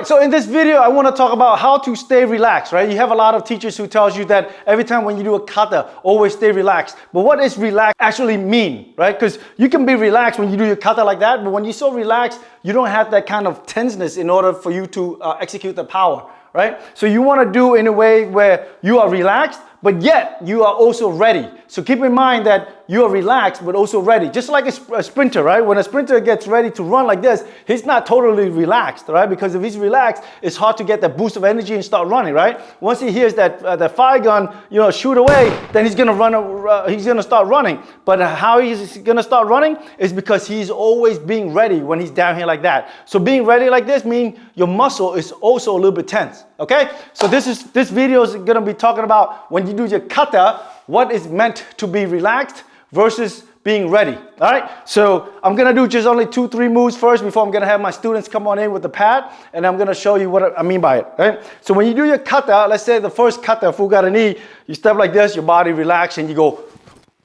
So in this video, I want to talk about how to stay relaxed, right? You have a lot of teachers who tells you that every time when you do a kata, always stay relaxed. But what does relax actually mean, right? Because you can be relaxed when you do your kata like that, but when you're so relaxed, you don't have that kind of tenseness in order for you to execute the power, right? So you want to do in a way where you are relaxed, but yet you are also ready. So keep in mind that you are relaxed, but also ready. Just like a sprinter, right? When a sprinter gets ready to run like this, he's not totally relaxed, right? Because if he's relaxed, it's hard to get that boost of energy and start running, right? Once he hears that the fire gun, shoot away, then he's gonna run. He's gonna start running. But how he's gonna start running is because he's always being ready when he's down here like that. So being ready like this means your muscle is also a little bit tense. Okay? So this video is gonna be talking about when you do your kata, what is meant to be relaxed versus being ready. All right, so I'm gonna do just only 2-3 moves first before I'm gonna have my students come on in with the pad, and I'm gonna show you what I mean by it. Right? So when you do your kata, let's say the first kata, fuga knee, you step like this, your body relax, and you go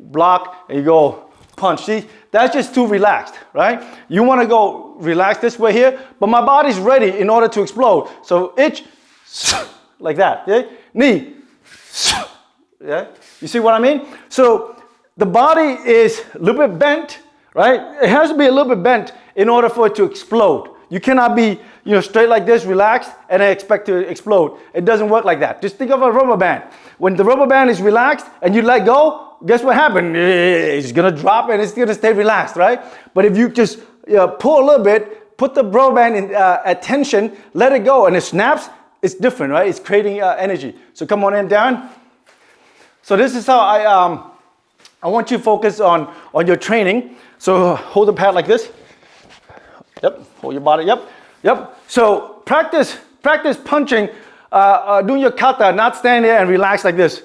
block and you go punch. See, that's just too relaxed, right? You want to go relax this way here, but my body's ready in order to explode. So itch like that. Okay? Knee. Yeah, you see what I mean? So the body is a little bit bent, right? It has to be a little bit bent in order for it to explode. You cannot be, straight like this, relaxed, and expect to explode. It doesn't work like that. Just think of a rubber band. When the rubber band is relaxed and you let go, guess what happened? It's gonna drop and it's gonna stay relaxed, right? But if you just pull a little bit, put the rubber band in at tension, let it go, and it snaps, it's different, right? It's creating energy. So come on in, down. So this is how I want you to focus on your training. So hold the pad like this. Yep, hold your body, yep. So practice punching, doing your kata, not stand there and relax like this.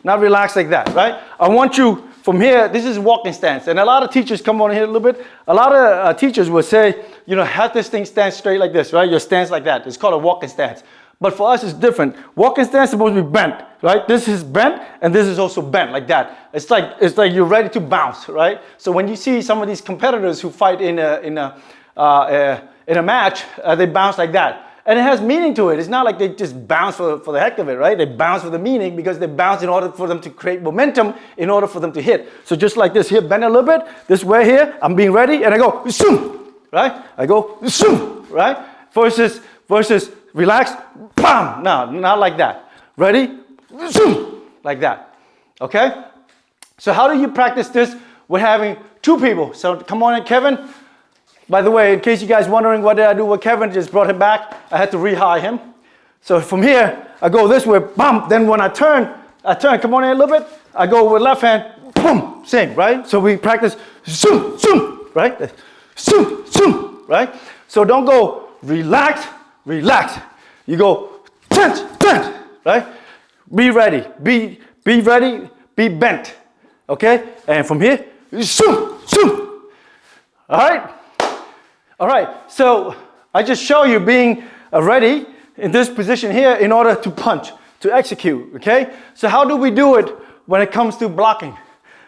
Not relax like that, right? I want you from here, this is walking stance. And a lot of teachers come on here a little bit. A lot of teachers will say, have this thing stand straight like this, right? Your stance like that. It's called a walking stance. But for us, it's different. Walking stance is supposed to be bent, right? This is bent, and this is also bent like that. It's like you're ready to bounce, right? So when you see some of these competitors who fight in a match, they bounce like that, and it has meaning to it. It's not like they just bounce for the heck of it, right? They bounce for the meaning because they bounce in order for them to create momentum, in order for them to hit. So just like this here, bend a little bit. This way here, I'm being ready, and I go zoom, right? I go zoom, right? Versus relax, bam! No, not like that. Ready? Zoom! Like that. Okay? So how do you practice this? We're having 2 people. So come on in, Kevin. By the way, in case you guys wondering what did I do with Kevin, just brought him back. I had to rehire him. So from here, I go this way, bam! Then when I turn, come on in a little bit. I go with left hand, boom! Same, right? So we practice zoom, zoom, right? Zoom, zoom, right? So don't go relax. You go tense, right? Be ready, be ready, be bent, okay? And from here, zoom. All right. So I just show you being ready in this position here in order to punch, to execute, okay? So how do we do it when it comes to blocking?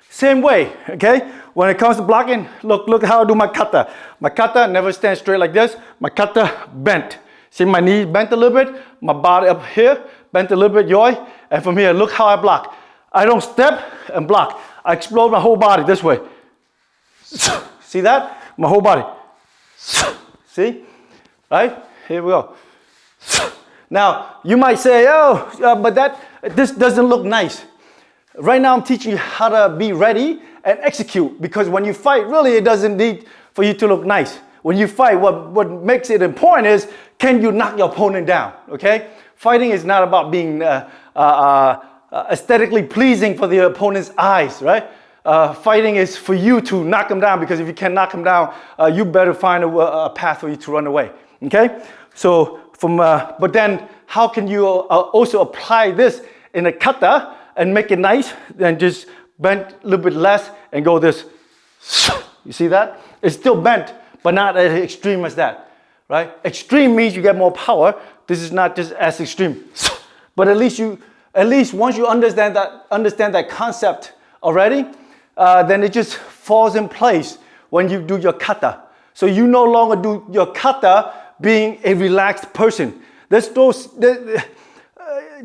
Same way, okay? When it comes to blocking, look how I do my kata. My kata never stands straight like this. My kata bent. See my knee bent a little bit, my body up here, bent a little bit, yoy. And from here, look how I block. I don't step and block. I explode my whole body this way. See that? My whole body. See? Right? Here we go. Now, you might say, but this doesn't look nice. Right now, I'm teaching you how to be ready and execute, because when you fight, really, it doesn't need for you to look nice. When you fight, what makes it important is, can you knock your opponent down, okay? Fighting is not about being aesthetically pleasing for the opponent's eyes, right? Fighting is for you to knock him down, because if you can't knock him down, you better find a path for you to run away, okay? So, but then how can you also apply this in a kata and make it nice, then just bend a little bit less and go this. You see that? It's still bent, but not as extreme as that, right? Extreme means you get more power. This is not just as extreme. But at least once you understand that concept already, then it just falls in place when you do your kata. So you no longer do your kata being a relaxed person.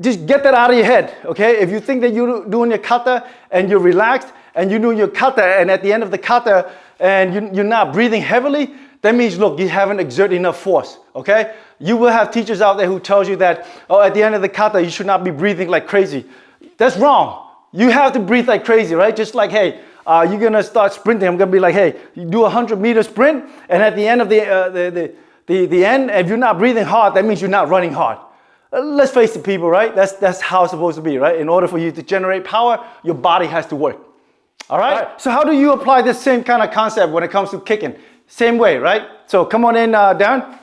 Just get that out of your head, okay? If you think that you're doing your kata and you're relaxed and you're doing your kata and at the end of the kata and you're not breathing heavily, that means, look, you haven't exerted enough force, okay? You will have teachers out there who tells you that, oh, at the end of the kata, you should not be breathing like crazy. That's wrong. You have to breathe like crazy, right? Just like, hey, you're gonna start sprinting. I'm gonna be like, hey, you do a 100-meter sprint, and at the end of the end, if you're not breathing hard, that means you're not running hard. Let's face it, people, right? That's how it's supposed to be, right? In order for you to generate power, your body has to work. All right? So how do you apply this same kind of concept when it comes to kicking? Same way, right? So come on in, Darren.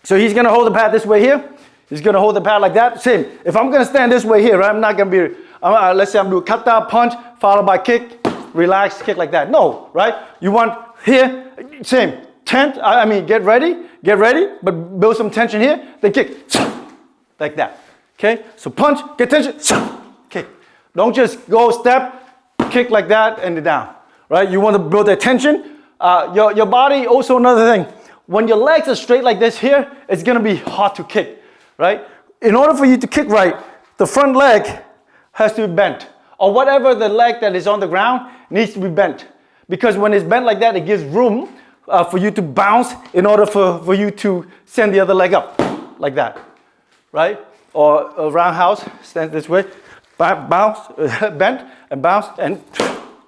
So he's gonna hold the pad this way here. He's gonna hold the pad like that. Same. If I'm gonna stand this way here, right, I'm not gonna be, let's say I'm doing kata, punch, followed by kick, relax, kick like that. No, right? You want here, same. Get ready, but build some tension here, then kick, like that. Okay? So punch, get tension, kick. Don't just go step, kick like that, and down. Right? You want to build that tension. Your body, also another thing, when your legs are straight like this here, it's gonna be hard to kick. Right? In order for you to kick right, the front leg has to be bent. Or whatever the leg that is on the ground needs to be bent. Because when it's bent like that, it gives room for you to bounce in order for you to send the other leg up. Like that. Right? Or a roundhouse, stand this way, bounce, bend, and bounce, and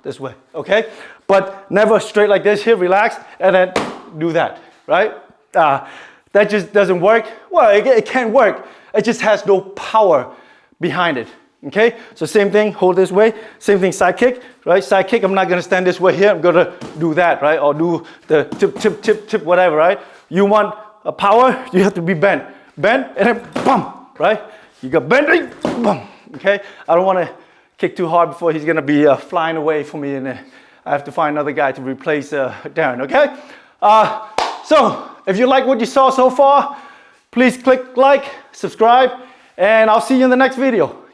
this way. Okay? But never straight like this here, relax, and then do that. Right? That just doesn't work. Well, it can work. It just has no power behind it. Okay? So same thing, hold this way. Same thing, side kick, right? Side kick, I'm not gonna stand this way here. I'm gonna do that, right? Or do the tip, whatever, right? You want a power, you have to be bent. Bend, and then bum, right? You got bending, bum, okay? I don't wanna kick too hard before he's gonna be flying away from me and I have to find another guy to replace Darren, okay? So, if you like what you saw so far, please click like, subscribe, and I'll see you in the next video.